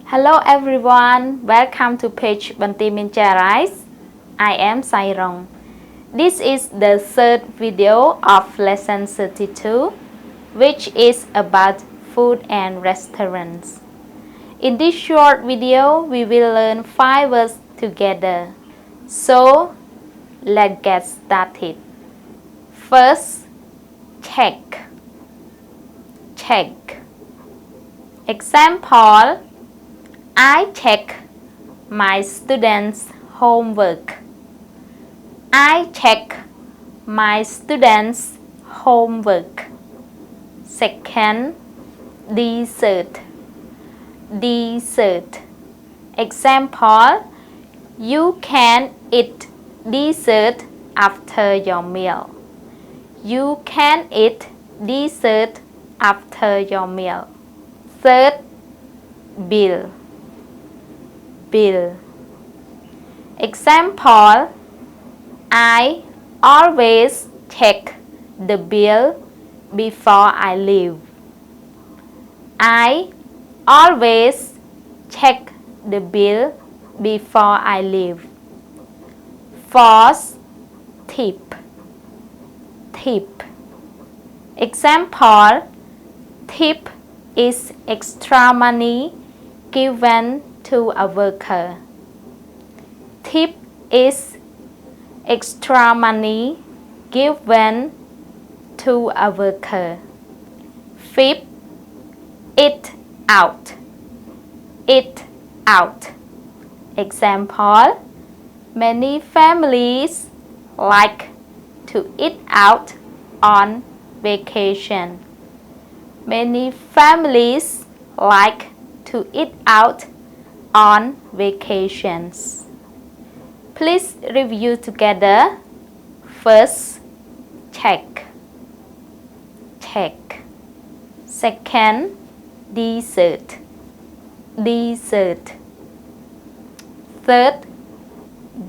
Hello everyone, welcome to page Banti Mincharais. I am Sairong. This is the third video of lesson 32, which is about food and restaurants. In this short video, we will learn 5 words together. So, let's get started. First, check. Check. Example, I check my students' homework. I check my students' homework. Second, dessert. Dessert. Example, you can eat dessert after your meal. You can eat dessert after your meal. Third, bill. Bill. Example, I always check the bill before I leave. I always check the bill before I leave. Fourth, tip. Tip. Example, tip is extra money given to a worker. Tip is extra money given to a worker. Fifth, eat out. Eat out. Example, many families like to eat out on vacation. Many families like to eat out on vacations. Please review together. First, check. Check. Second, dessert. Dessert. Third,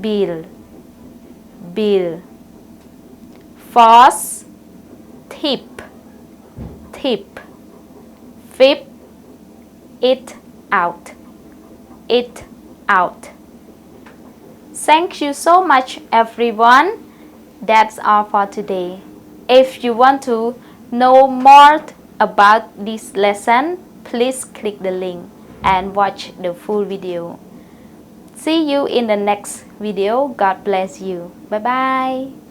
bill. Bill. Fourth, tip. Tip. Fifth, eat out. Eat out. Thank you so much everyone. That's all for today. If you want to know more about this lesson, please click the link and watch the full video. See you in the next video. God bless you. Bye bye.